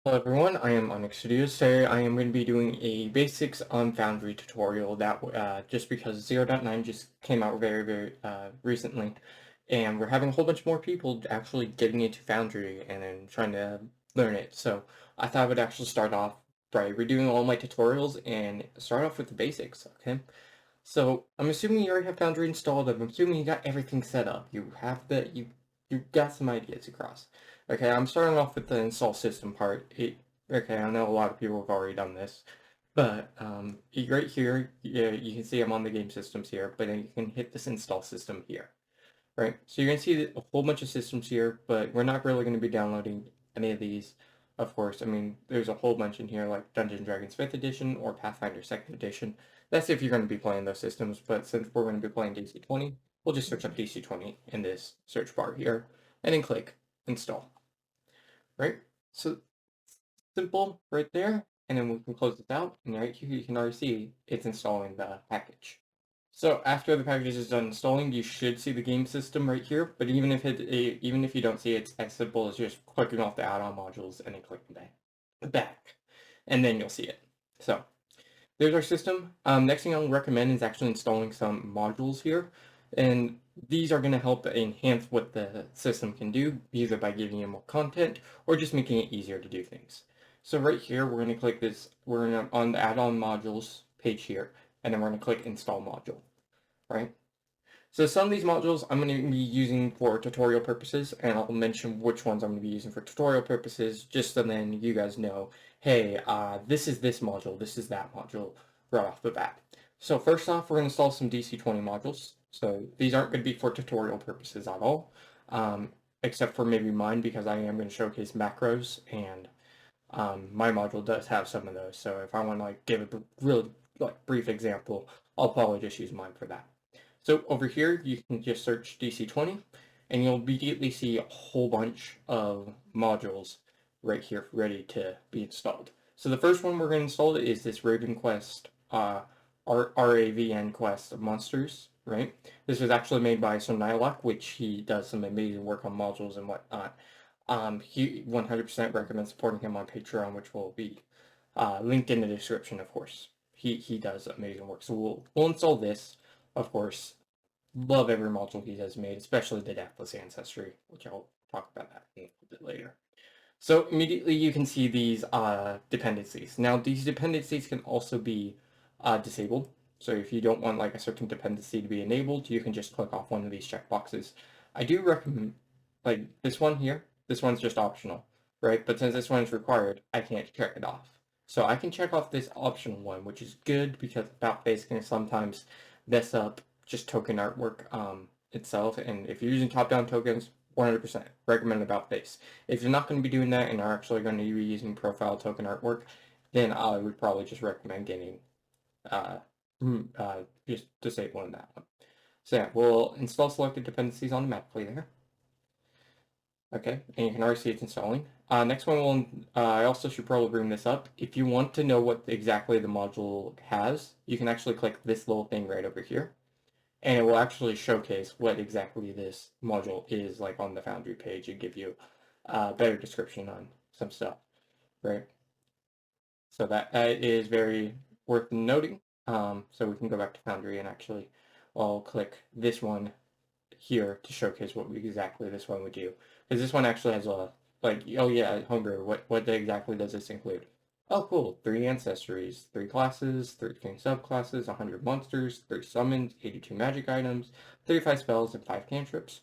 Hello everyone, I am OnyxStudios. Today I am going to be doing a basics on Foundry tutorial that just because 0.9 just came out very recently, and we're having a whole bunch more people actually getting into Foundry and then trying to learn it. So I thought I would actually start off by redoing all my tutorials and start off with the basics, okay? So I'm assuming you already have Foundry installed. I'm assuming you got everything set up. You got some ideas across. Okay, I'm starting off with the install system part. Okay, I know a lot of people have already done this, but right here, yeah, you can see I'm on the game systems here, but then you can hit this install system here, right? So you're gonna see a whole bunch of systems here, but we're not really gonna be downloading any of these. Of course, I mean, there's a whole bunch in here like Dungeons& Dragons 5th edition or Pathfinder 2nd edition. That's if you're going to be playing those systems, but since we're going to be playing DC20, we'll just search up DC20 in this search bar here, and then click install, right? So simple right there, and then we can close this out, and right here you can already see it's installing the package. So after the package is done installing, you should see the game system right here, but even if you don't see it, it's as simple as just clicking off the add-on modules and then clicking back, and then you'll see it. So there's our system. Next thing I'll recommend is actually installing some modules here. And these are going to help enhance what the system can do, either by giving you more content or just making it easier to do things. So right here, we're going to click this, we're going to, on the add-on modules page here, and then we're going to click install module, right? So some of these modules I'm going to be using for tutorial purposes, and I'll mention which ones I'm going to be using for tutorial purposes, just so then you guys know, hey, this is this module, this is that module, right off the bat. So first off, we're going to install some DC20 modules. So these aren't going to be for tutorial purposes at all, except for maybe mine, because I am going to showcase macros, and my module does have some of those. So if I want to like give a real brief example, I'll probably just use mine for that. So over here, you can just search DC20, and you'll immediately see a whole bunch of modules right here ready to be installed. So the first one we're going to install is this Raven Quest, RAVN Quest of Monsters, right? This was actually made by SirNiloc, which he does some amazing work on modules and whatnot. He 100% recommends supporting him on Patreon, which will be linked in the description, of course. He does amazing work. So we'll install this, of course. Love every module he has made, especially the Deathless Ancestry, which I'll talk about that a little bit later. So immediately you can see these dependencies. Now these dependencies can also be disabled. So if you don't want like a certain dependency to be enabled, you can just click off one of these checkboxes. I do recommend like this one here. This one's just optional, right? But since this one is required, I can't check it off. So I can check off this optional one, which is good because about face can sometimes mess up just token artwork itself. And if you're using top-down tokens, 100% recommend about face. If you're not going to be doing that and are actually going to be using profile token artwork, then I would probably just recommend getting uh, just disabling that one. So yeah, we'll install selected dependencies automatically there. Okay, and you can already see it's installing. Next one, I also should probably bring this up. If you want to know what exactly the module has, you can actually click this little thing right over here, and it will actually showcase what exactly this module is like on the Foundry page and give you a better description on some stuff, right? So that is very worth noting. So we can go back to Foundry and actually I'll click this one here to showcase what exactly this one would do. Because this one actually has a, like, oh yeah, Hunger, what exactly does this include? Oh cool, 3 ancestries, 3 classes, 13 subclasses, 100 monsters, 3 summons, 82 magic items, 35 spells, and 5 cantrips.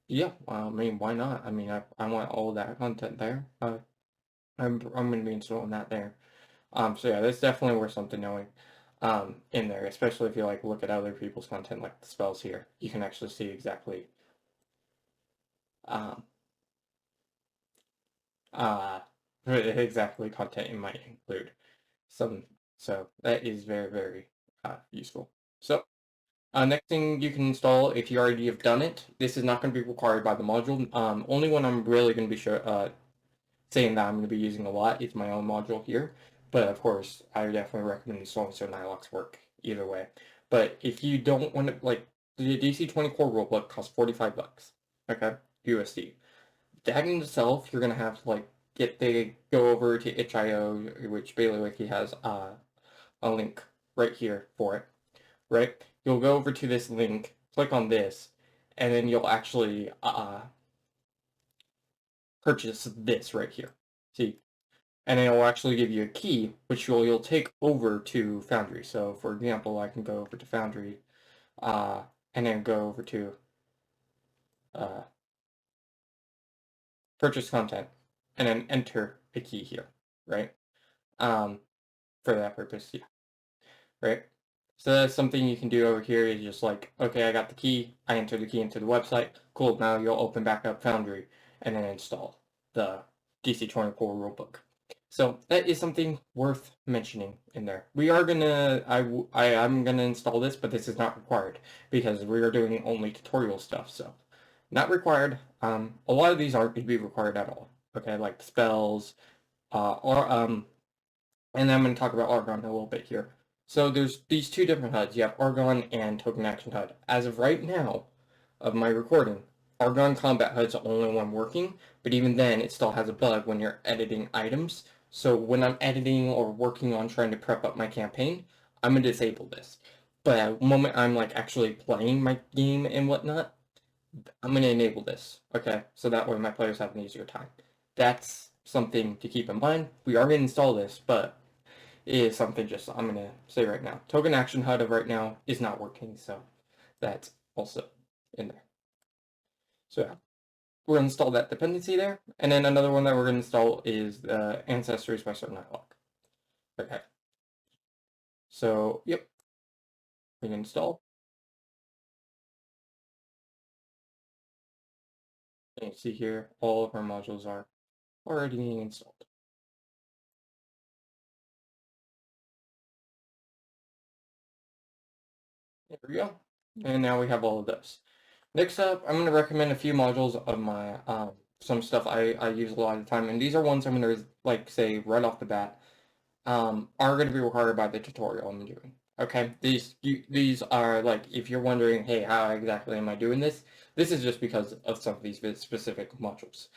Yeah, I mean, why not? I mean, I want all of that content there. I'm going to be installing that there. So yeah, that's definitely worth something knowing in there, especially if you like look at other people's content like the spells here. You can actually see exactly um, uh, exactly content it might include. So that is very useful. So next thing you can install if you already have done it. This is not going to be required by the module. Only one I'm really going to be saying that I'm going to be using a lot is my own module here. But of course, I definitely recommend installing SirNiloc's work either way. But if you don't want to, like, the DC20 core rulebook costs $45, okay, USD. That in itself, you're going to have to, like, they go over to itch.io, which BaileyWiki has a link right here for it, right? You'll go over to this link, click on this, and then you'll actually purchase this right here. See? And it will actually give you a key, which you'll take over to Foundry. So, for example, I can go over to Foundry, and then go over to purchase content, and then enter a key here, right? For that purpose, yeah, right? So that's something you can do over here is just like, okay, I got the key, I enter the key into the website, cool, now you'll open back up Foundry and then install the DC20 rulebook. So that is something worth mentioning in there. We are gonna, I'm gonna install this, but this is not required because we are doing only tutorial stuff, so not required. A lot of these aren't going to be required at all. Okay, like spells, and I'm going to talk about Argon a little bit here. So there's these two different HUDs. You have Argon and Token Action HUD. As of right now, of my recording, Argon Combat HUD's the only one working, but even then, it still has a bug when you're editing items. So when I'm editing or working on trying to prep up my campaign, I'm going to disable this. But at the moment I'm like actually playing my game and whatnot, I'm going to enable this, okay? So that way my players have an easier time. That's something to keep in mind. We are going to install this, but it is something just I'm going to say right now. Token Action HUD of right now is not working, so that's also in there. So yeah, we're going to install that dependency there. And then another one that we're going to install is Ancestors by SirNiloc. Okay. So, yep. We can install. And you see here, all of our modules are already being installed. There we go. And now we have all of those. Next up, I'm going to recommend a few modules of my, some stuff I use a lot of the time. And these are ones I'm going to, like, say right off the bat, are going to be required by the tutorial I'm doing. Okay, these are, like, if you're wondering, hey, how exactly am I doing this? This is just because of some of these specific modules.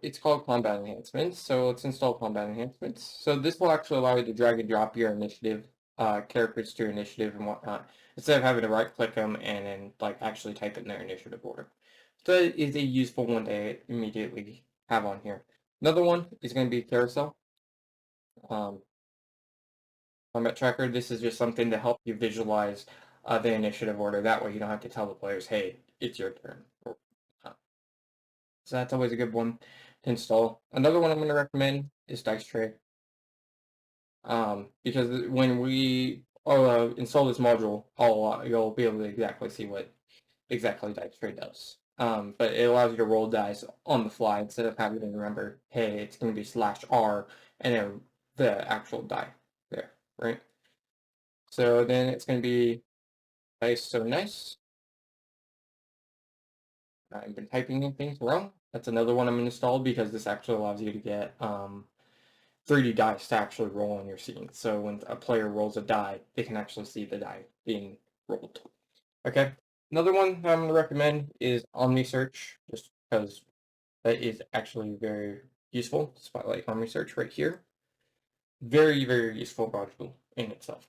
It's called Combat Enhancements, so let's install Combat Enhancements. So this will actually allow you to drag and drop your initiative, characters to your initiative and whatnot, instead of having to right-click them and then, like, actually type it in their initiative order. So it is a useful one to immediately have on here. Another one is going to be Carousel. Combat Tracker, this is just something to help you visualize the initiative order. That way you don't have to tell the players, hey, it's your turn. So that's always a good one to install. Another one I'm going to recommend is Dice Tray. Because when we install this module, you'll be able to exactly see what exactly Dice Tray does. But it allows you to roll dice on the fly instead of having to remember, hey, it's going to be /R and then the actual die there, right? So then it's going to be Dice So Nice. I've been typing in things wrong. That's another one I'm going to install because this actually allows you to get 3D dice to actually roll on your scene. So when a player rolls a die, they can actually see the die being rolled. Okay. Another one that I'm going to recommend is OmniSearch, just because that is actually very useful. Spotlight OmniSearch right here. Very, very useful module in itself.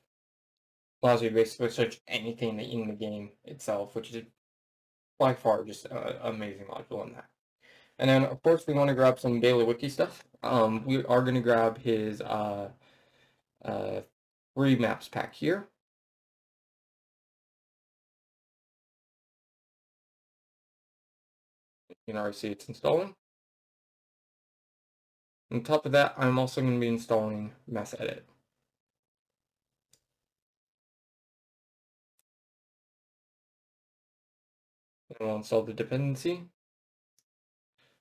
Allows you to basically search anything in the game itself, which is by far just an amazing module in that. And then, of course, we want to grab some BaileyWiki stuff. We are going to grab his free maps pack here. You can already see it's installing. On top of that, I'm also going to be installing Mass Edit. And we'll install the dependency.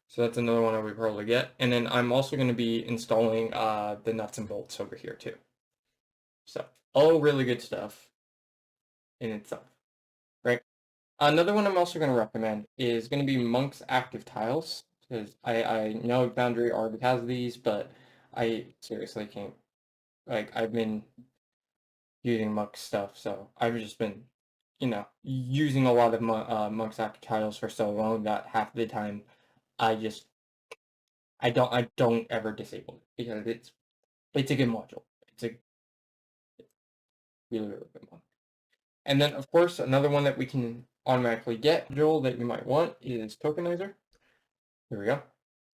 So that's another one that we probably get. And then I'm also going to be installing the nuts and bolts over here too. So all really good stuff in itself, right? Another one I'm also going to recommend is going to be Monk's Active Tiles. Because I know Foundry already has these, but I seriously can't. Like, I've been using Monk's stuff, so I've just been, using a lot of Monk's Active Tiles for so long that half the time I just I don't ever disable it because it's a good module. It's a really, really good one. And then, of course, another one that we can automatically get module that you might want is Tokenizer. Here we go.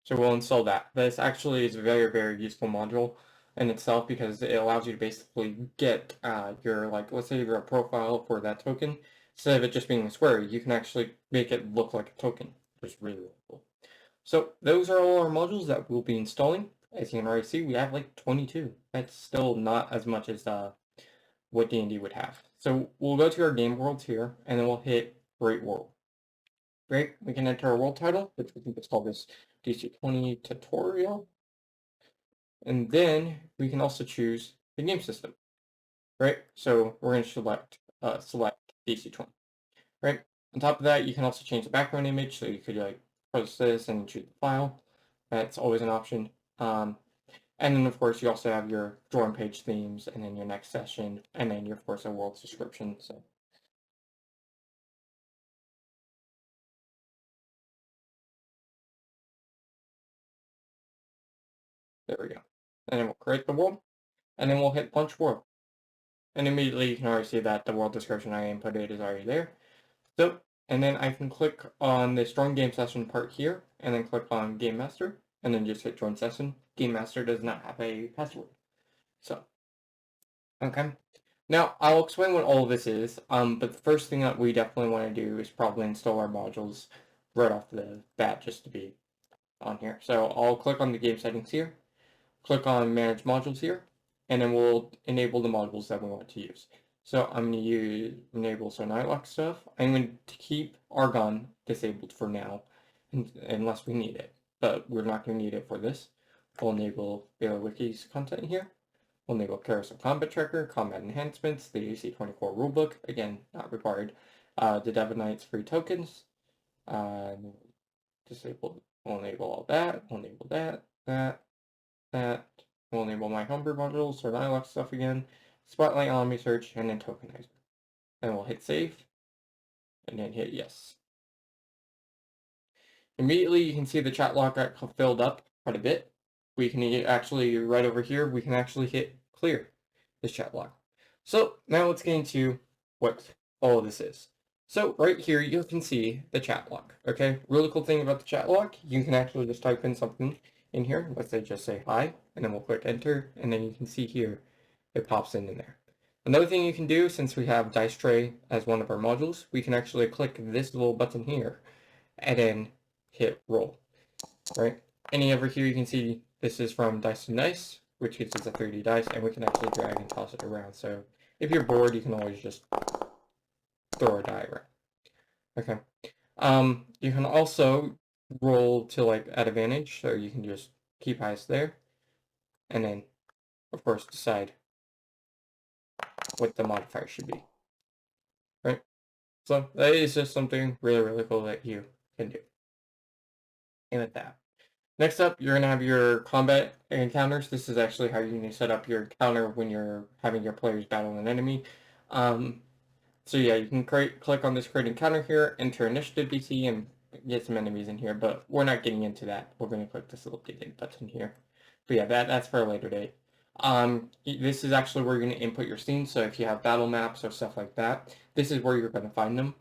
So we'll install that. This actually is a very, very useful module in itself because it allows you to basically get your, like, let's say you're a profile for that token. Instead of it just being a square, you can actually make it look like a token, which is really, really cool. So those are all our modules that we'll be installing. As you can already see, we have like 22. That's still not as much as what D&D would have. So we'll go to our game worlds here, and then we'll hit Great World. Great, we can enter a world title, which we can just call this DC20 tutorial. And then we can also choose the game system, right? So we're going to select DC20, right? On top of that, you can also change the background image, so you could like post this and choose the file. That's always an option. And then, of course, you also have your drawing page themes, and then your next session, and then, of course, a world's description. So there we go. And then we'll create the world, and then we'll hit Launch World. And immediately you can already see that the world description I inputted is already there. So, and then I can click on this Join Game Session part here, and then click on Game Master, and then just hit Join Session. Game Master does not have a password. So, okay. Now, I'll explain what all of this is, but the first thing that we definitely want to do is probably install our modules right off the bat just to be on here. So I'll click on the game settings here, click on Manage Modules here, and then we'll enable the modules that we want to use. So I'm going to enable SirNiloc stuff. I'm going to keep Argon disabled for now, unless we need it, but we're not going to need it for this. We'll enable BaylorWiki's content here. We'll enable Carousel Combat Tracker, Combat Enhancements, the DC24 rulebook, again, not required. The Devon Knight's free tokens, disabled. We'll enable all that, we'll enable that. We'll enable my homebrew modules, SirNiloc stuff again, Spotlight on Research, and then Tokenizer. Then we'll hit save, and then hit yes. Immediately you can see the chat log got filled up quite a bit. We can actually, right over here, we can actually hit clear this chat log. So now let's get into what all of this is. So right here you can see the chat log, okay? Really cool thing about the chat log, you can actually just type in something in here. Let's say just say hi, and then we'll click enter, and then you can see here it pops in there. Another thing you can do, since we have Dice Tray as one of our modules, we can actually click this little button here and then hit roll, right? And over here you can see this is from Dice to Nice, which gives us a 3D dice, and we can actually drag and toss it around. So if you're bored, you can always just throw a die around. Okay. You can also roll to like at advantage, so you can just keep highest there, and then of course decide what the modifier should be. Right? So that is just something really, really cool that you can do. And with that. Next up, you're going to have your combat encounters. This is actually how you need to set up your encounter when you're having your players battle an enemy. So yeah, you can click on this create encounter here, enter initiative DC, and get some enemies in here, but we're not getting into that. We're going to click this little get in button here. But yeah, that's for a later date. This is actually where you're going to input your scenes, so if you have battle maps or stuff like that, this is where you're going to find them.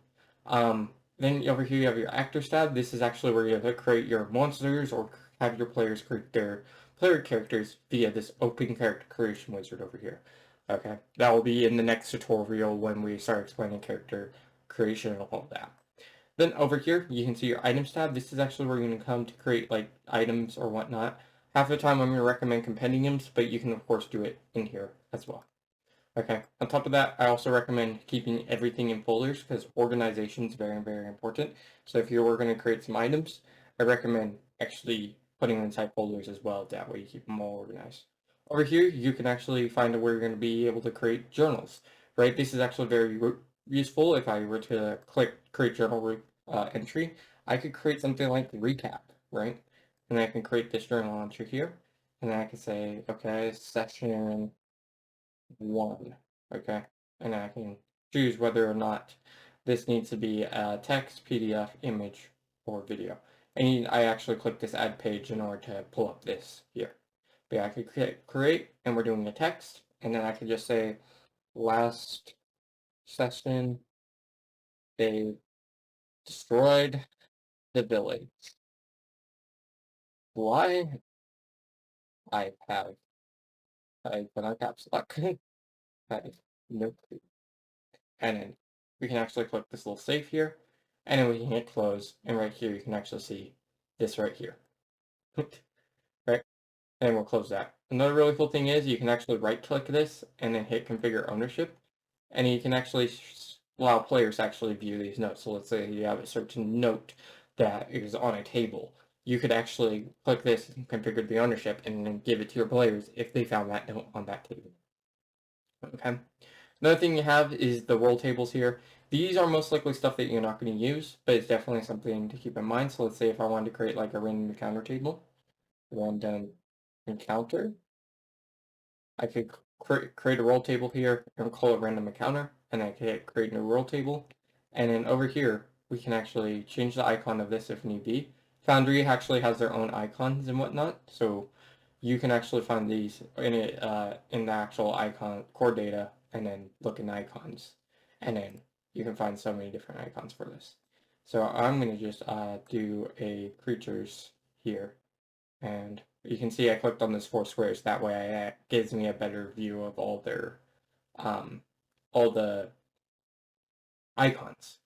Then over here you have your actors tab. This is actually where you have to create your monsters or have your players create their player characters via this open character creation wizard over here. Okay, that will be in the next tutorial when we start explaining character creation and all that. Then over here, you can see your items tab. This is actually where you're going to come to create like items or whatnot. Half the time I'm going to recommend compendiums, but you can of course do it in here as well. Okay, on top of that, I also recommend keeping everything in folders because organization is very, very important. So if you were going to create some items, I recommend actually putting them inside folders as well. That way you keep them all organized. Over here, you can actually find where you're going to be able to create journals, right? This is actually very useful. If I were to click create journal entry, I could create something like recap, right? And then I can create this journal entry here. And then I can say, okay, session 1, okay? And I can choose whether or not this needs to be a text, PDF, image, or video. And I actually click this add page in order to pull up this here. But yeah, I could click create, and we're doing a text, and then I could just say last session they destroyed the village. Why? I have I put on caps lock. I have no clue. And then we can actually click this little save here, and then we can hit close, and right here you can actually see this right here. Right? And we'll close that. Another really cool thing is you can actually right click this and then hit configure ownership, and you can actually allow players to actually view these notes. So let's say you have a certain note that is on a table. You could actually click this and configure the ownership and then give it to your players if they found that note on that table. Okay. Another thing you have is the roll tables here. These are most likely stuff that you're not going to use, but it's definitely something to keep in mind. So let's say if I wanted to create like a random encounter table, random encounter, I could create a roll table here and call it random encounter, and I could hit create new roll table. And then over here, we can actually change the icon of this if need be. Foundry actually has their own icons and whatnot, so you can actually find these in the actual icon core data, and then look in icons, and then you can find so many different icons for this. So I'm going to just do a creatures here, and you can see I clicked on this 4 squares. That way it gives me a better view of all the icons,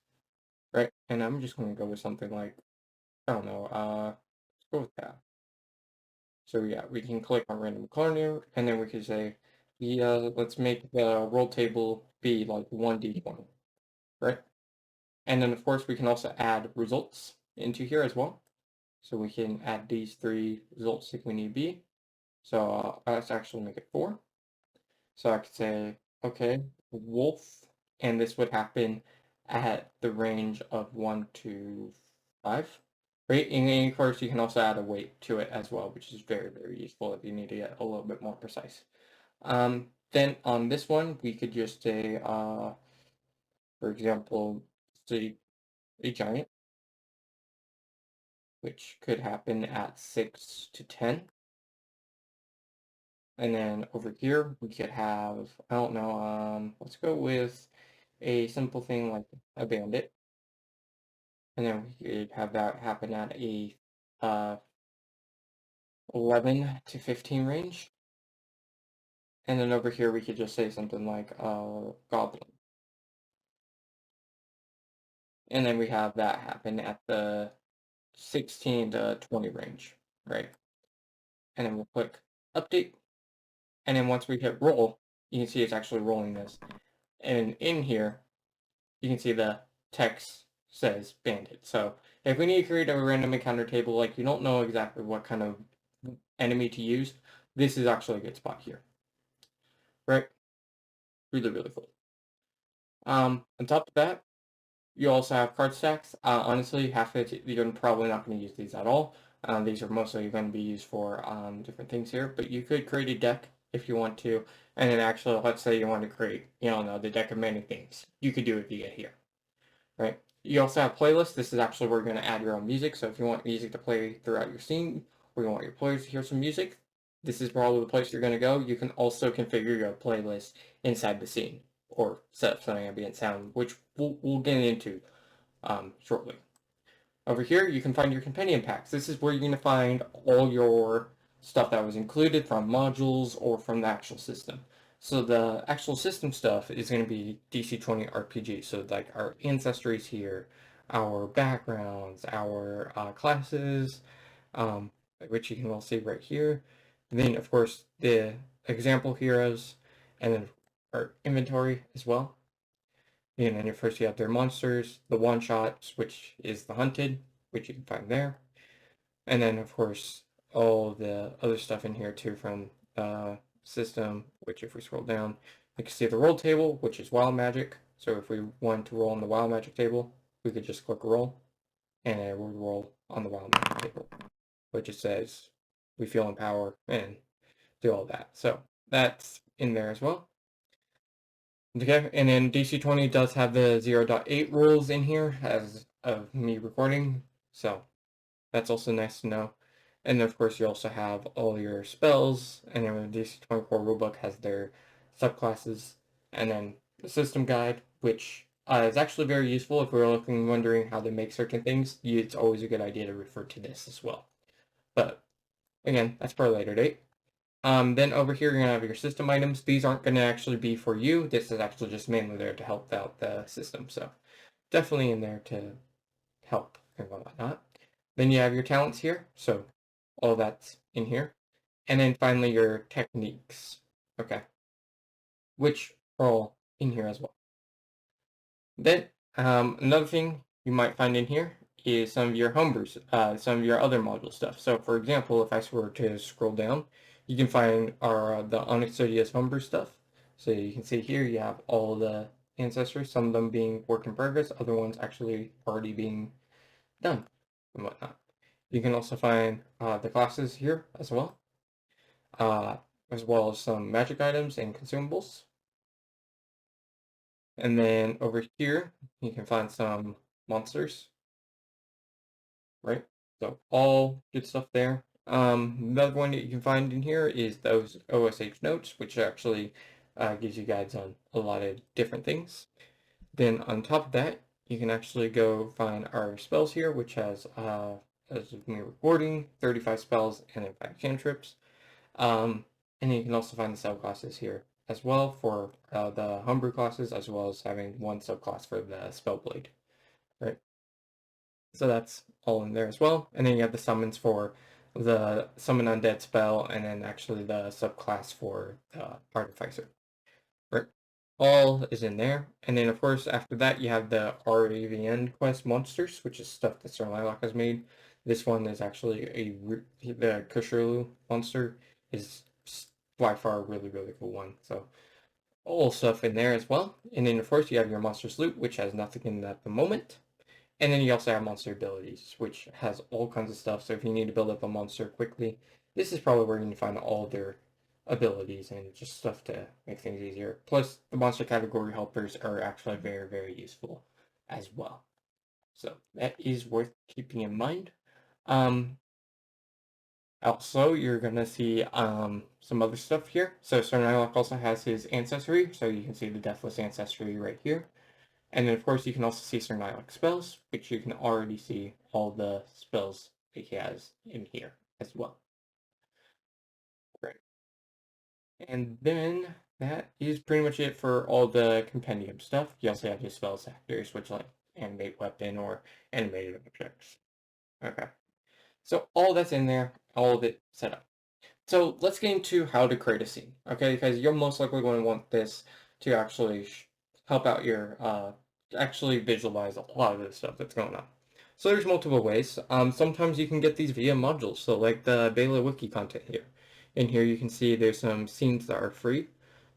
right? And I'm just going to go with something like, I don't know, let's go with that. So yeah, we can click on random corner, and then we can say, yeah, let's make the roll table be like 1d20, right? And then of course we can also add results into here as well. So we can add these 3 results if we need be. So let's actually make it 4. So I could say, okay, wolf, and this would happen at the range of 1 to 5. Right? And of course, you can also add a weight to it as well, which is very, very useful if you need to get a little bit more precise. Then on this one, we could just say, for example, say a giant, which could happen at 6 to 10. And then over here, we could have, I don't know, let's go with a simple thing like a bandit. And then we could have that happen at a 11 to 15 range. And then over here, we could just say something like goblin. And then we have that happen at the 16 to 20 range, right? And then we'll click update. And then once we hit roll, you can see it's actually rolling this. And in here, you can see the text says bandit. So if we need to create a random encounter table, like you don't know exactly what kind of enemy to use, this is actually a good spot here. Right? Really, really cool. On top of that, you also have card stacks. Honestly, half of it, you're probably not going to use these at all. These are mostly going to be used for different things here, but you could create a deck if you want to, and then actually, let's say you want to create, the deck of many things. You could do it via here, right? You also have playlists. This is actually where you're going to add your own music. So if you want music to play throughout your scene, or you want your players to hear some music, this is probably the place you're going to go. You can also configure your playlist inside the scene, or set up some ambient sound, which we'll get into shortly. Over here, you can find your compendium packs. This is where you're going to find all your stuff that was included from modules or from the actual system. So the actual system stuff is going to be DC20 RPG. So like our ancestries here, our backgrounds, our classes, which you can all see right here. And then of course the example heroes, and then our inventory as well. And then first you have their monsters, the one-shots, which is the hunted, which you can find there. And then, of course, all the other stuff in here too from the system, which if we scroll down, you can see the roll table, which is wild magic. So if we want to roll on the wild magic table, we could just click roll, and it would roll on the wild magic table, which it says we feel in power and do all that. So that's in there as well. Okay, and then DC20 does have the 0.8 rules in here as of me recording, so That's also nice to know. And of course, you also have all your spells, and then the DC20 core rulebook has their subclasses, and then the system guide, which is actually very useful if we're looking wondering how they make certain things. It's always a good idea to refer to this as well. But again, that's for a later date. Then over here, you're going to have your system items. These aren't going to actually be for you. This is actually just mainly there to help out the system. So definitely in there to help and whatnot. Then you have your talents here. So all that's in here. And then finally your techniques. Okay. Which are all in here as well. Then another thing you might find in here is some of your homebrews, some of your other module stuff. So for example, if I were to scroll down, you can find our the OnyxStudios homebrew stuff. So you can see here you have all the ancestors, some of them being work in progress, other ones actually already being done and whatnot. You can also find the classes here uh, as well as some magic items and consumables. And then over here, you can find some monsters, right? So all good stuff there. Another one that you can find in here is those OSH notes, which actually gives you guides on a lot of different things. Then on top of that, you can actually go find our spells here, which has, as of me recording, 35 spells and in fact cantrips. And then you can also find the subclasses here as well for the homebrew classes, as well as having one subclass for the spellblade, right? So that's all in there as well. And then you have the summons for the summon undead spell, and then actually the subclass for the artificer, right? All is in there. And then of course after that you have the RAVN quest monsters, which is stuff that SirNiloc has made. This one is actually the Kushurlu monster is by far a really, really cool one. So all stuff in there as well. And then of course you have your monsters loot, which has nothing in it at the moment. And then you also have monster abilities, which has all kinds of stuff. So if you need to build up a monster quickly, this is probably where you can find all their abilities and just stuff to make things easier. Plus, the monster category helpers are actually very, very useful as well. So that is worth keeping in mind. Also, you're gonna see some other stuff here. So SirNiloc also has his ancestry, so you can see the Deathless ancestry right here. And then of course you can also see SirNiloc spells, which you can already see all the spells that he has in here as well. Right. And then that is pretty much it for all the compendium stuff. You also have your spell sectors, which like animate weapon or animated objects. Okay. So all that's in there, all of it set up. So let's get into how to create a scene, okay? Because you're most likely going to want this to actually help out your, actually visualize a lot of the stuff that's going on. So there's multiple ways. Sometimes you can get these via modules, so like the Bela Wiki content here. In here you can see there's some scenes that are free.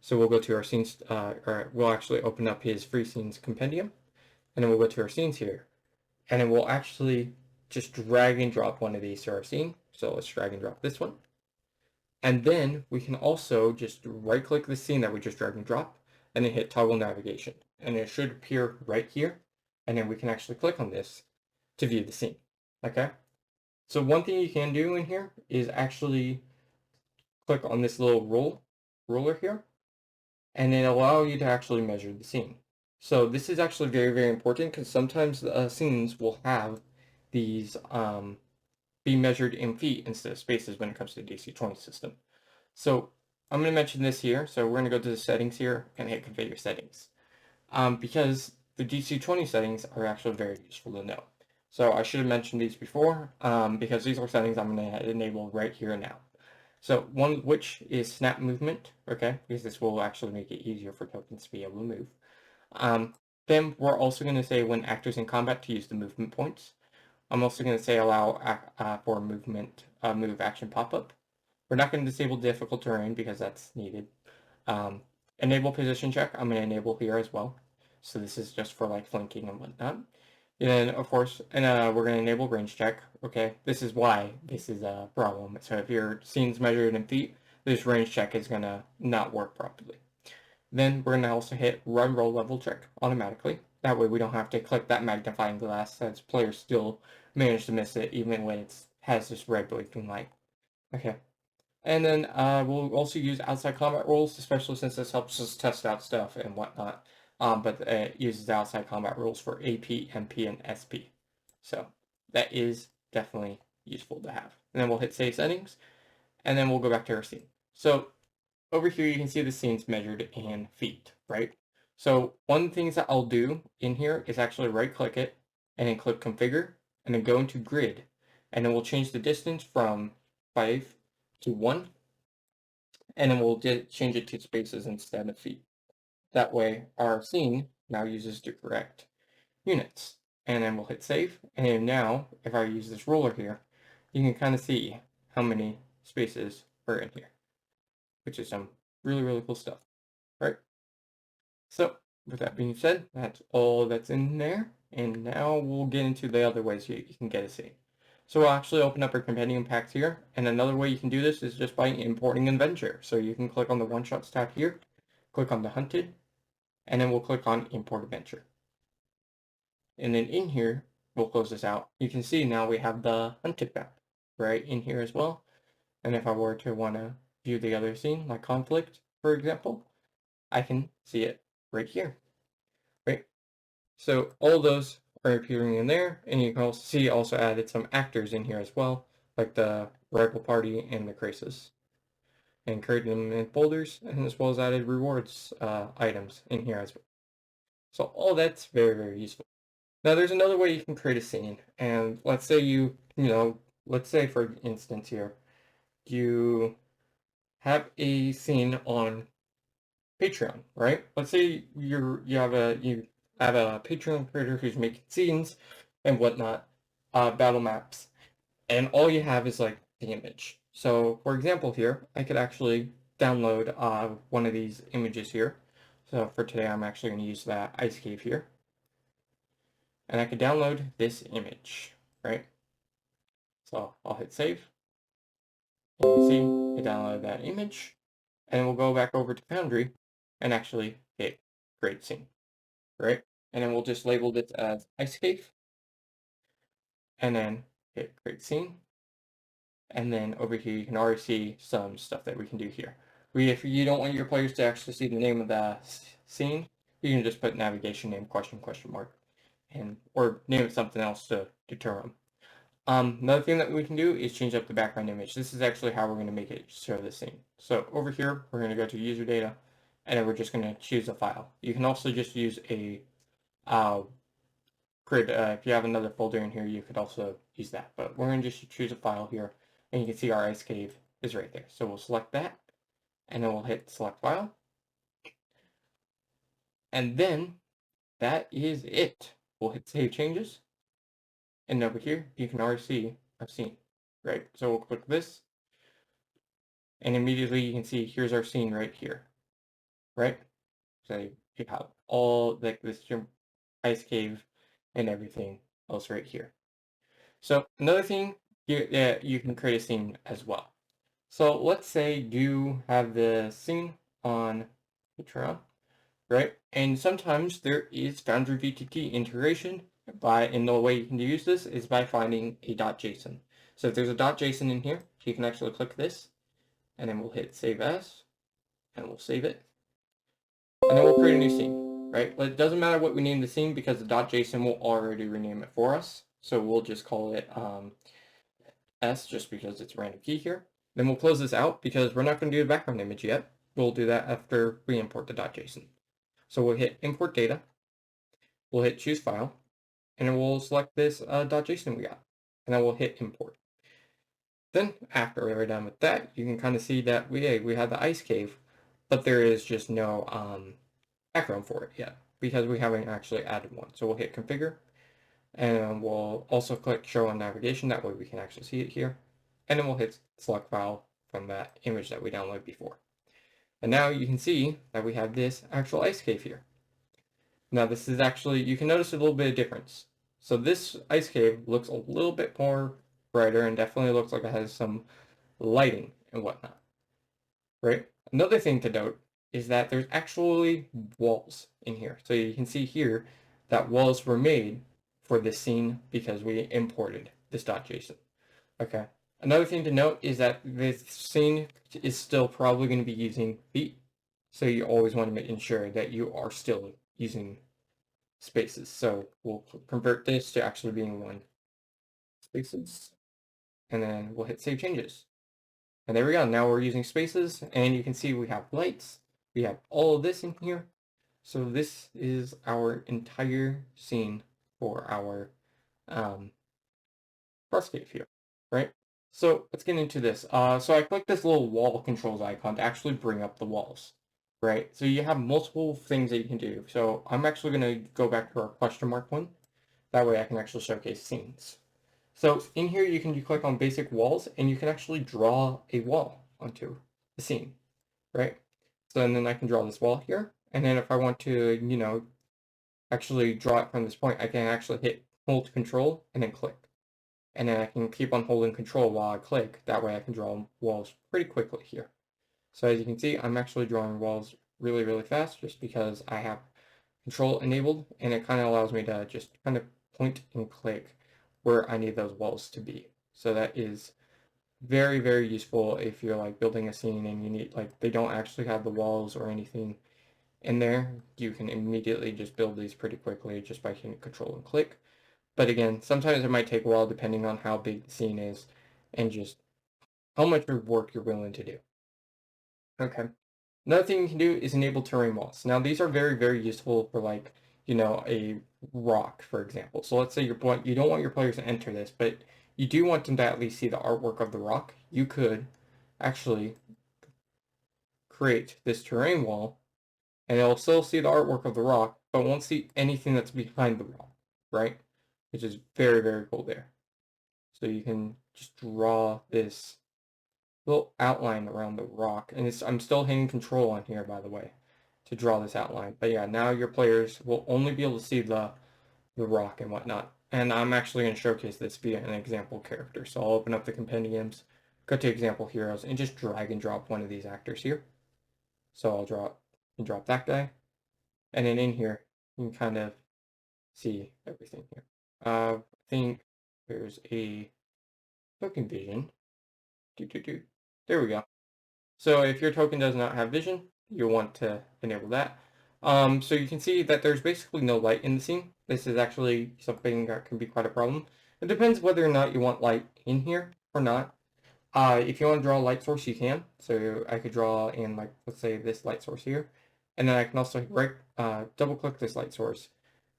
So we'll go to our scenes, or we'll actually open up his free scenes compendium, and then we'll go to our scenes here. And then we'll actually just drag and drop one of these to our scene. So let's drag and drop this one. And then we can also just right click the scene that we just drag and drop and then hit toggle navigation. And it should appear right here. And then we can actually click on this to view the scene. Okay. So one thing you can do in here is actually click on this little ruler here and then allow you to actually measure the scene. So this is actually very, very important because sometimes scenes will have these be measured in feet instead of spaces when it comes to the DC20 system. So I'm going to mention this here. So we're going to go to the settings here and hit configure settings. Because the DC20 settings are actually very useful to know. So I should have mentioned these before because these are settings I'm going to enable right here and now. So one which is snap movement, okay, because this will actually make it easier for tokens to be able to move. Then we're also going to say when actors in combat to use the movement points. I'm also going to say allow for movement move action pop-up. We're not going to disable difficult terrain because that's needed. Enable position check, I'm going to enable here as well. So this is just for like flanking and whatnot. And then of course, we're going to enable range check. Okay, this is why this is a problem. So if your scene's measured in feet, this range check is going to not work properly. Then we're going to also hit run roll level check automatically. That way we don't have to click that magnifying glass as players still manage to miss it even when it has this red blinking light. Okay. And then we'll also use outside combat rules, especially since this helps us test out stuff and whatnot. But it uses outside combat rules for AP, MP, and SP. So that is definitely useful to have. And then we'll hit save settings, and then we'll go back to our scene. So over here, you can see the scene's measured in feet, right? So one of the things that I'll do in here is actually right click it and then click configure and then go into grid. And then we'll change the distance from 5 to 1. And then we'll change it to spaces instead of feet. That way our scene now uses the correct units. And then we'll hit save. And now if I use this ruler here, you can kind of see how many spaces are in here, which is some really, really cool stuff, right? So with that being said, that's all that's in there. And now we'll get into the other ways you can get a scene. So we'll actually open up our compendium packs here. And another way you can do this is just by importing an adventure. So you can click on the one-shots tab here, click on the hunted, and then we'll click on import adventure. And then in here, we'll close this out. You can see now we have the hunted map right in here as well. And if I were to want to view the other scene, like conflict, for example, I can see it right here, right? So all those are appearing in there, and you can also see added some actors in here as well, like the rival party and the crisis, and created them in folders, and as well as added rewards items in here as well. So all that's very, very useful. Now there's another way you can create a scene, and let's say let's say for instance here, you have a scene on Patreon, right? Let's say you have a Patreon creator who's making scenes and whatnot, battle maps, and all you have is like the image. So for example here, I could actually download one of these images here. So for today, I'm actually going to use that ice cave here. And I could download this image, right? So I'll hit save. And you can see it downloaded that image. And we'll go back over to Foundry and actually hit create scene, right? And then we'll just label this as ice cave. And then hit create scene. And then over here, you can already see some stuff that we can do here. If you don't want your players to actually see the name of the scene, you can just put navigation name question mark, and or name it something else to deter them. Another thing that we can do is change up the background image. This is actually how we're going to make it show the scene. So over here, we're going to go to user data, and then we're just going to choose a file. You can also just use a if you have another folder in here, you could also use that. But we're going to just choose a file here, and you can see our ice cave is right there. So we'll select that, and then we'll hit select file. And then that is it. We'll hit save changes. And over here, you can already see our scene, right? So we'll click this, and immediately you can see here's our scene right here, right? So you have all like this ice cave and everything else right here. So another thing, you can create a scene as well. So let's say you have the scene on Patreon, right? And sometimes there is Foundry VTT integration, and the way you can use this is by finding a .json. So if there's a .json in here, you can actually click this, and then we'll hit save as, and we'll save it. And then we'll create a new scene, right? But it doesn't matter what we name the scene because the .json will already rename it for us. So we'll just call it S just because it's a random key here. Then we'll close this out because we're not going to do the background image yet. We'll do that after we import the .json. So we'll hit import data, we'll hit choose file, and then we'll select this .json we got, and then we'll hit import. Then after we're done with that, you can kind of see that we have the ice cave, but there is just no background for it yet because we haven't actually added one. So we'll hit configure, and we'll also click show on navigation. That way we can actually see it here, and then we'll hit select file from that image that we downloaded before. And now you can see that we have this actual ice cave here. Now this is actually, you can notice a little bit of difference. So this ice cave looks a little bit more brighter and definitely looks like it has some lighting and whatnot, right? Another thing to note is that there's actually walls in here. So you can see here that walls were made for this scene because we imported this .json. Okay. Another thing to note is that this scene is still probably going to be using feet, so you always want to ensure that you are still using spaces. So we'll convert this to actually being 1 spaces, and then we'll hit save changes. And there we go. Now we're using spaces, and you can see we have lights. We have all of this in here. So this is our entire scene for our Farscape here, right? So let's get into this. So I clicked this little wall controls icon to actually bring up the walls, right? So you have multiple things that you can do. So I'm actually going to go back to our question mark one. That way I can actually showcase scenes. So in here you can click on basic walls and you can actually draw a wall onto the scene, right? So and then I can draw this wall here. And then if I want to, actually draw it from this point, I can actually hit hold control and then click. And then I can keep on holding control while I click. That way I can draw walls pretty quickly here. So as you can see, I'm actually drawing walls really, really fast just because I have control enabled, and it kind of allows me to just kind of point and click where I need those walls to be. So that is very, very useful if you're like building a scene and you need, like, they don't actually have the walls or anything in there. You can immediately just build these pretty quickly just by hitting control and click. But again, sometimes it might take a while depending on how big the scene is and just how much work you're willing to do. Okay. Another thing you can do is enable terrain walls. Now these are very, very useful for a rock, for example. So let's say you don't want your players to enter this, but you do want them to at least see the artwork of the rock. You could actually create this terrain wall and it'll still see the artwork of the rock, but won't see anything that's behind the rock, right? Which is very, very cool there. So you can just draw this little outline around the rock. And I'm still hitting control on here, by the way, to draw this outline. But yeah, now your players will only be able to see the rock and whatnot. And I'm actually going to showcase this via an example character. So I'll open up the compendiums, go to example heroes, and just drag and drop one of these actors here. So I'll drop that guy. And then in here, you can kind of see everything here. I think there's a token vision. There we go. So if your token does not have vision, you'll want to enable that. So you can see that there's basically no light in the scene. This is actually something that can be quite a problem. It depends whether or not you want light in here or not. If you want to draw a light source, you can. So I could draw in, like, let's say this light source here. And then I can also double click this light source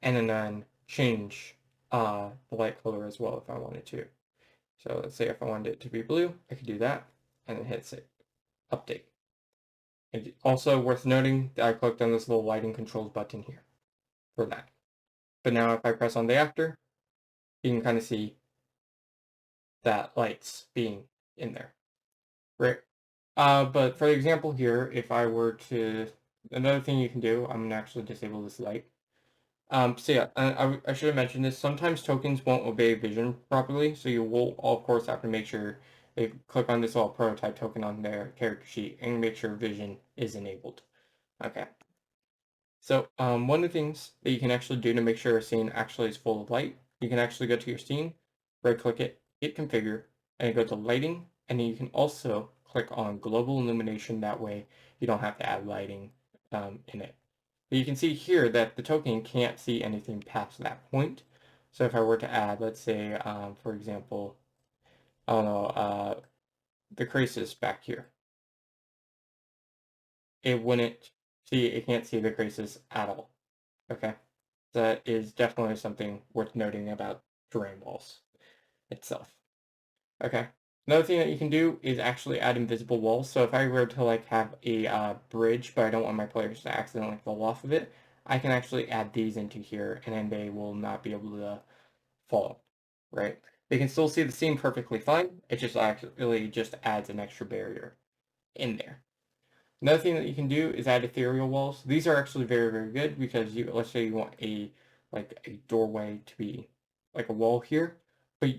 and then change the light color as well if I wanted to. So let's say if I wanted it to be blue, I could do that and then hit save, update. And also worth noting that I clicked on this little lighting controls button here for that. But now if I press on the actor, you can kind of see that lights being in there, right? But for the example here, if I were to, another thing you can do, I'm going to actually disable this light. So yeah, I should have mentioned this. Sometimes tokens won't obey vision properly, so you will, of course, have to make sure they click on this little prototype token on their character sheet and make sure vision is enabled. Okay. So one of the things that you can actually do to make sure a scene actually is full of light, you can actually go to your scene, right-click it, hit configure, and go to lighting, and then you can also click on global illumination. That way you don't have to add lighting in it. But you can see here that the token can't see anything past that point. So if I were to add, let's say, for example, I don't know, the crisis back here, it can't see the crisis at all. Okay, that is definitely something worth noting about terrain walls itself. Okay, another thing that you can do is actually add invisible walls. So if I were to have a bridge, but I don't want my players to accidentally fall off of it, I can actually add these into here, and then they will not be able to fall, right? They can still see the scene perfectly fine. It just actually just adds an extra barrier in there. Another thing that you can do is add ethereal walls. These are actually very, very good because let's say you want a doorway to be like a wall here, but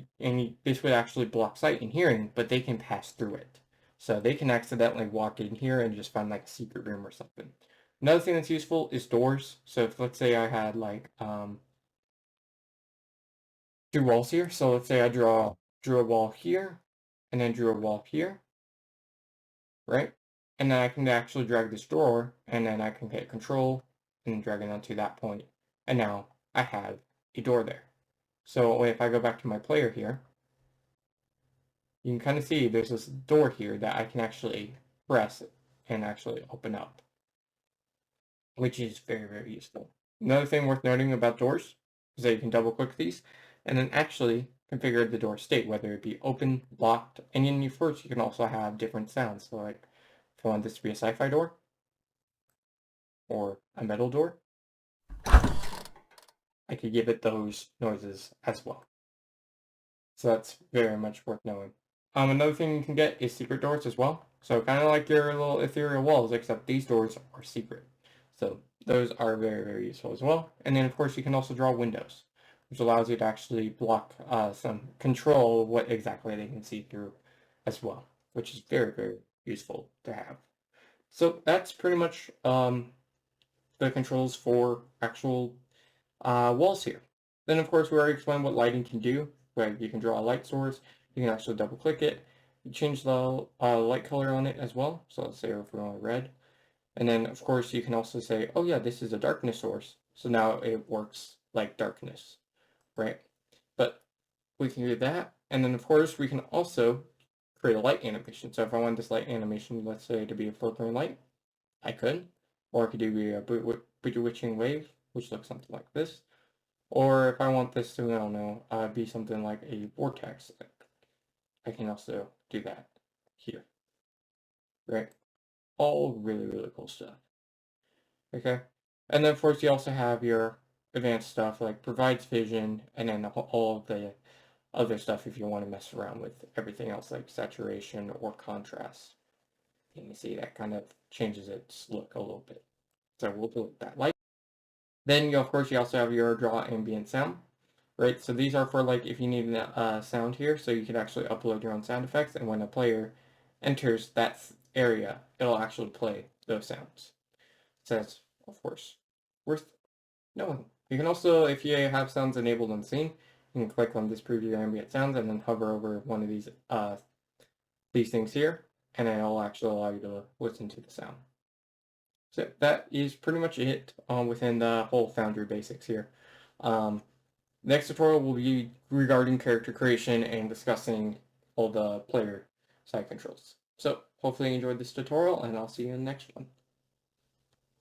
this would actually block sight and hearing, but they can pass through it. So they can accidentally walk in here and just find like a secret room or something. Another thing that's useful is doors. So if let's say I had do walls here. So let's say I drew a wall here, and then drew a wall here, right? And then I can actually drag this door, and then I can hit Control and drag it onto that point. And now I have a door there. So if I go back to my player here, you can kind of see there's this door here that I can actually press and actually open up, which is very, very useful. Another thing worth noting about doors is that you can double click these and then actually configure the door state, whether it be open, locked, and in your first you can also have different sounds. So like if I want this to be a sci-fi door or a metal door, I could give it those noises as well. So that's very much worth knowing. Another thing you can get is secret doors as well. So kind of like your little ethereal walls, except these doors are secret. So those are very, very useful as well. And then of course you can also draw windows, which allows you to actually block some control what exactly they can see through as well, which is very, very useful to have. So that's pretty much the controls for actual walls here. Then of course we already explained what lighting can do, where you can draw a light source, you can actually double click it, you change the light color on it as well. So let's say if we want red. And then of course you can also say, oh yeah, this is a darkness source. So now it works like darkness, right? But we can do that. And then of course we can also create a light animation. So if I want this light animation, let's say to be a flickering light, I could. Or I could do a bewitching wave, which looks something like this. Or if I want this to, I don't know, be something like a vortex, I can also do that here, right? All really, really cool stuff. Okay. And then of course you also have your advanced stuff like provides vision and then all of the other stuff if you want to mess around with everything else like saturation or contrast. And you see that kind of changes its look a little bit. So we'll delete that light. Then of course you also have your draw ambient sound, right? So these are for like if you need a sound here, so you can actually upload your own sound effects, and when a player enters that area, it'll actually play those sounds. So that's of course worth knowing. You can also, if you have sounds enabled on scene, you can click on this preview ambient sounds and then hover over one of these things here, and it'll actually allow you to listen to the sound. So that is pretty much it within the whole Foundry basics here. Next tutorial will be regarding character creation and discussing all the player side controls. So hopefully you enjoyed this tutorial, and I'll see you in the next one.